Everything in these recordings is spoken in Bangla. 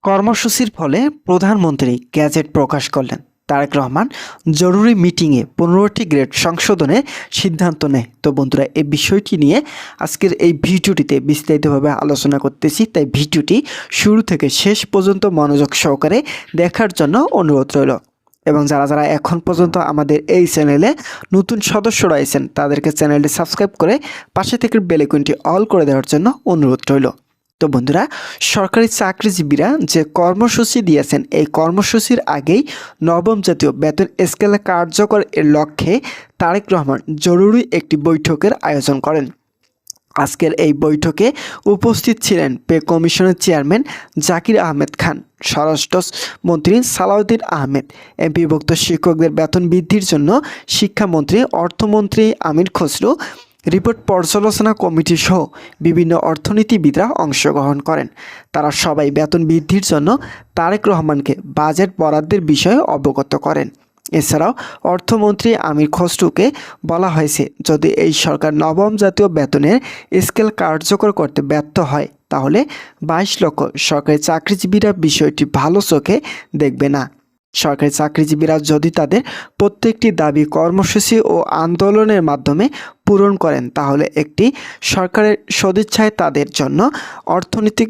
কর্মসূচির ফলে প্রধানমন্ত্রী গ্যাজেট প্রকাশ করলেন। তারেক রহমান জরুরি মিটিংয়ে 15টি গ্রেড সংশোধনের সিদ্ধান্ত নেয়। তো বন্ধুরা, এই বিষয়টি নিয়ে আজকের এই ভিডিওটিতে বিস্তারিতভাবে আলোচনা করতেছি, তাই ভিডিওটি শুরু থেকে শেষ পর্যন্ত মনোযোগ সহকারে দেখার জন্য অনুরোধ রইল। এবং যারা যারা এখন পর্যন্ত আমাদের এই চ্যানেলে নতুন সদস্য রয়েছেন তাদেরকে চ্যানেলটি সাবস্ক্রাইব করে পাশে থেকে বেল আইকনটি অল করে দেওয়ার জন্য অনুরোধ রইল। তো বন্ধুরা, সরকারি চাকরিজীবীরা যে কর্মসূচি দিয়েছেন, এই কর্মসূচির আগেই নবম জাতীয় বেতন স্কেল কার্যকর এর লক্ষ্যে তারেক রহমান জরুরি একটি বৈঠকের আয়োজন করেন। আজকের এই বৈঠকে উপস্থিত ছিলেন পে কমিশনের চেয়ারম্যান জাকির আহমেদ খান, স্বরাষ্ট্রমন্ত্রী সালাউদ্দিন আহমেদ, এমপিভুক্ত শিক্ষকদের বেতন বৃদ্ধির জন্য শিক্ষামন্ত্রী, অর্থমন্ত্রী আমির খসরু, রিপোর্ট পর্যালোচনা কমিটি সহ বিভিন্ন অর্থনীতিবিদরা অংশগ্রহণ করেন। তারা সবাই বেতন বৃদ্ধির জন্য তারেক রহমানকে বাজেট বরাদ্দের বিষয়ে অবগত করেন। এছাড়াও অর্থমন্ত্রী আমির খসরুকে বলা হয়েছে, যদি এই সরকার নবম জাতীয় বেতনের স্কেল কার্যকর করতে ব্যর্থ হয় তাহলে 22 লক্ষ সরকারি চাকরিজীবীরা বিষয়টি ভালো চোখে দেখবে না। সরকারি চাকরিজীবীরা যদি তাদের প্রত্যেকটি দাবি কর্মসূচি ও আন্দোলনের মাধ্যমে পূরণ করেন তাহলে একটি সরকারের সদিচ্ছায় তাদের জন্য অর্থনৈতিক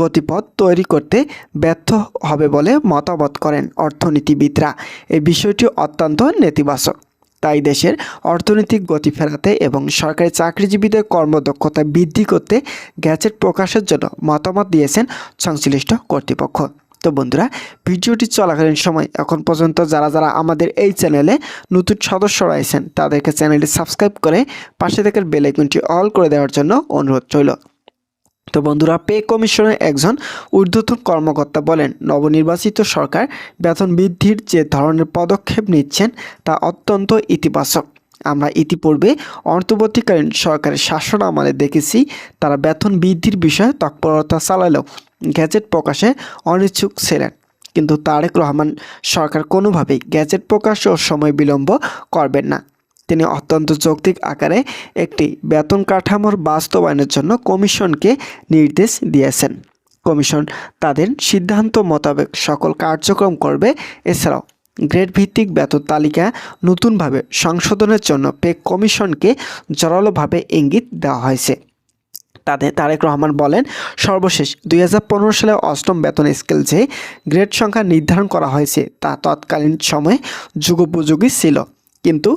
গতিপথ তৈরি করতে ব্যর্থ হবে বলে মতামত করেন অর্থনীতিবিদরা। এই বিষয়টি অত্যন্ত নেতিবাচক। তাই দেশের অর্থনৈতিক গতি ফেরাতে এবং সরকারি চাকরিজীবীদের কর্মদক্ষতা বৃদ্ধি করতে গ্যাজেট প্রকাশের জন্য মতামত দিয়েছেন সংশ্লিষ্ট কর্তৃপক্ষ। তো বন্ধুরা, ভিডিওটি চলাকালীন সময় এখন পর্যন্ত যারা যারা আমাদের এই চ্যানেলে নতুন সদস্য রয়েছেন তাদেরকে চ্যানেলটি সাবস্ক্রাইব করে পাশে থেকে বেল আইকনটি অল করে দেওয়ার জন্য অনুরোধ রইল। তো বন্ধুরা, পে কমিশনের একজন ঊর্ধ্বতন কর্মকর্তা বলেন, নবনির্বাচিত সরকার বেতন বৃদ্ধির যে ধরনের পদক্ষেপ নিচ্ছেন তা অত্যন্ত ইতিবাচক। আমরা ইতিপূর্বে অন্তর্বর্তীকালীন সরকারের শাসন আমলে দেখেছি তারা বেতন বৃদ্ধির বিষয়ে তৎপরতা চালালেও গ্যাজেট প্রকাশে অনিচ্ছুক ছিলেন। কিন্তু তারেক রহমান সরকার কোনোভাবেই গ্যাজেট প্রকাশ ও সময় বিলম্ব করবেন না। তিনি অত্যন্ত যৌক্তিক আকারে একটি বেতন কাঠামোর বাস্তবায়নের জন্য কমিশনকে নির্দেশ দিয়েছেন। কমিশন তাদের সিদ্ধান্ত মোতাবেক সকল কার্যক্রম করবে। এছাড়াও গ্রেড ভিত্তিক বেতন তালিকা নতুনভাবে সংশোধনের জন্য পে কমিশনকে জোরালোভাবে ইঙ্গিত দেওয়া হয়েছে। তারেক রহমান বলেন, সর্বশেষ 2015 সালে অষ্টম বেতন স্কেল যে গ্রেড সংখ্যা নির্ধারণ করা হয়েছে তা তৎকালীন সময়ে যুগোপযোগী ছিল, কিন্তু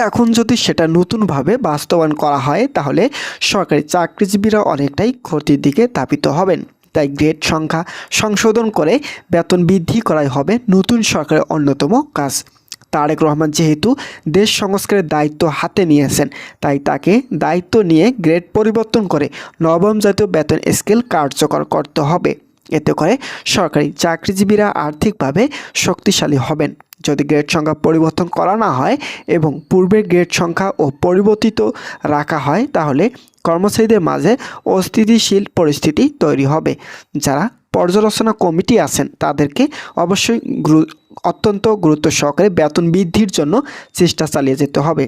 এখন যদি সেটা নতুনভাবে বাস্তবায়ন করা হয় তাহলে সরকারি চাকরিজীবীরা অনেকটাই ক্ষতির দিকে ধাবিত হবেন। তাই গ্রেড সংখ্যা সংশোধন করে বেতন বৃদ্ধি করাই হবে নতুন সরকারের অন্যতম কাজ। তারেক রহমান যেহেতু দেশ সংস্কারের দায়িত্ব হাতে নিয়েছেন, তাই তাকে দায়িত্ব নিয়ে গ্রেড পরিবর্তন করে নবম জাতীয় বেতন স্কেল কার্যকর করতে হবে। এতে করে সরকারি চাকরিজীবীরা আর্থিকভাবে শক্তিশালী হবেন। যদি গ্রেড সংখ্যা পরিবর্তন করা না হয় এবং পূর্বের গ্রেড সংখ্যা ও পরিবর্তিত রাখা হয় তাহলে কর্মচারীদের মাঝে অস্থিতিশীল পরিস্থিতি তৈরি হবে। যারা পর্যালোচনা কমিটি আছেন তাদেরকে অবশ্যই অত্যন্ত গুরুত্ব সহকারে বেতন বৃদ্ধির জন্য চেষ্টা চালিয়ে যেতে হবে।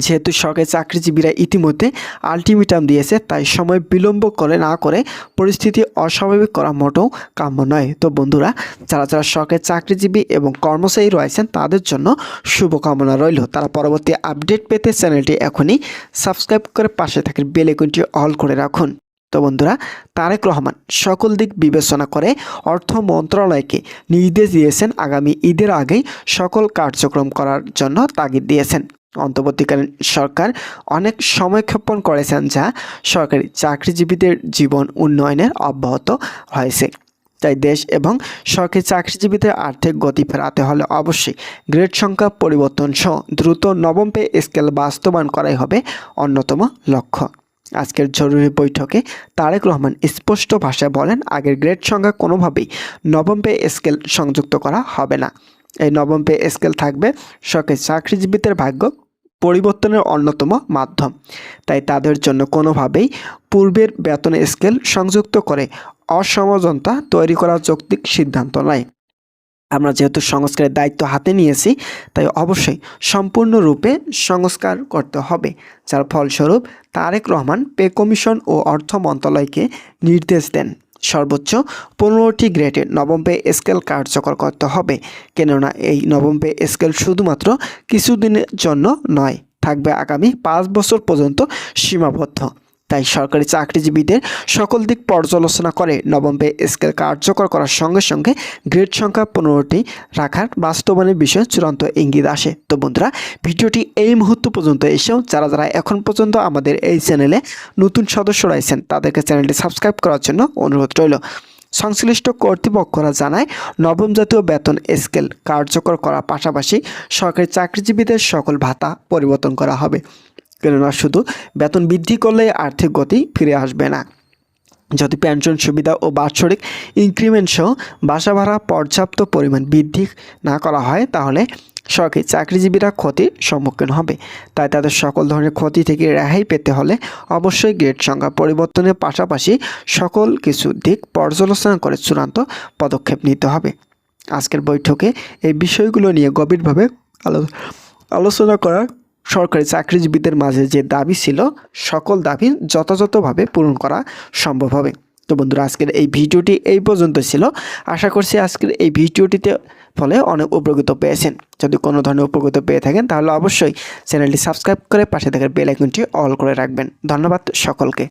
যেহেতু সরকারি চাকরিজীবীরা ইতিমধ্যে আলটিমেটাম দিয়েছে, তাই সময় বিলম্ব না করে পরিস্থিতি অস্বাভাবিক করা মোটেও কাম্য নয়। তো বন্ধুরা, যারা যারা সরকারি চাকরিজীবী এবং কর্মচারী রয়েছেন তাদের জন্য শুভকামনা রইল। তারা পরবর্তী আপডেট পেতে চ্যানেলটি এখনই সাবস্ক্রাইব করে পাশে থাকা বেল আইকনটি অল করে রাখুন। তো বন্ধুরা, তারেক রহমান সকল দিক বিবেচনা করে অর্থ মন্ত্রণালয়কে নির্দেশ দিয়েছেন আগামী ঈদের আগেই সকল কার্যক্রম করার জন্য তাগিদ দিয়েছেন। অন্তর্বর্তীকালীন সরকার অনেক সময়ক্ষেপণ করেছেন যা সরকারি চাকরিজীবীদের জীবন উন্নয়নের অব্যাহত হয়েছে। তাই দেশ এবং সরকারি চাকরিজীবীদের আর্থিক গতি ফেরাতে হলে অবশ্যই গ্রেড সংখ্যা পরিবর্তন সহ দ্রুত নবম পে স্কেল বাস্তবায়ন করাই হবে অন্যতম লক্ষ্য। আজকের জরুরি বৈঠকে তারেক রহমান স্পষ্ট ভাষায় বলেন, আগের গ্রেড সংখ্যা কোনোভাবেই নবম পে স্কেল সংযুক্ত করা হবে না। এই নবম পে স্কেল থাকবে সরকারি চাকরিজীবীদের ভাগ্য পরিবর্তনের অন্যতম মাধ্যম। তাই তাদের জন্য কোনোভাবেই পূর্বের বেতন স্কেল সংযুক্ত করে অসমঝোতা তৈরি করা যৌক্তিক সিদ্ধান্ত নয়। আমরা যেহেতু সংস্কারের দায়িত্ব হাতে নিয়েছি তাই অবশ্যই সম্পূর্ণরূপে সংস্কার করতে হবে, যার ফলস্বরূপ তারেক রহমান পে কমিশন ও অর্থ মন্ত্রণালয়কে নির্দেশ দেন সর্বোচ্চ 15টি গ্রেডের নবম পে স্কেল কার্যকর করতে হবে। কেননা এই নবম পে স্কেল শুধুমাত্র কিছুদিনের জন্য নয়, থাকবে আগামী 5 বছর পর্যন্ত সীমাবদ্ধ। তাই সরকারি চাকরিজীবীদের সকল দিক পর্যালোচনা করে নবম পে স্কেল কার্যকর করার সঙ্গে সঙ্গে গ্রেড সংখ্যা 15টি রাখার বাস্তবায়নের বিষয়ে চূড়ান্ত ইঙ্গিত আসে। তো বন্ধুরা, ভিডিওটি এই মুহূর্ত পর্যন্ত এসেও যারা যারা এখন পর্যন্ত আমাদের এই চ্যানেলে নতুন সদস্য রয়েছেন তাদেরকে চ্যানেলটি সাবস্ক্রাইব করার জন্য অনুরোধ রইল। সংশ্লিষ্ট কর্তৃপক্ষরা জানায়, নবম জাতীয় বেতন স্কেল কার্যকর করার পাশাপাশি সরকারি চাকরিজীবীদের সকল ভাতা পরিবর্তন করা হবে। কেননা শুধু বেতন বৃদ্ধি করলে আর্থিক গতি ফিরে আসবে না। যদি পেনশন সুবিধা ও বাৎসরিক ইনক্রিমেন্ট সহ বাসা ভাড়া পর্যাপ্ত পরিমাণ বৃদ্ধি না করা হয় তাহলে সরকারি চাকরিজীবীরা ক্ষতির সম্মুখীন হবে। তাই তাদের সকল ধরনের ক্ষতি থেকে রেহাই পেতে হলে অবশ্যই গ্রেড সংখ্যা পরিবর্তনের পাশাপাশি সকল কিছু দিক পর্যালোচনা করে চূড়ান্ত পদক্ষেপ নিতে হবে। আজকের বৈঠকে এই বিষয়গুলো নিয়ে গভীরভাবে আলোচনা করার সরকারি চাকরিজীবীদের মাঝে যে দাবি ছিল সকল দাবি যথাযথভাবে পূরণ করা সম্ভব হবে। তো বন্ধুরা, আজকের এই ভিডিওটি এই পর্যন্ত ছিল। আশা করছি আজকের এই ভিডিওটিতে ফলে অনেক উপকৃত পেয়েছেন। যদি কোনো ধরনের উপকৃত পেয়ে থাকেন তাহলে অবশ্যই চ্যানেলটি সাবস্ক্রাইব করে পাশে থাকা বেল আইকনটি অল করে রাখবেন। ধন্যবাদ সকলকে।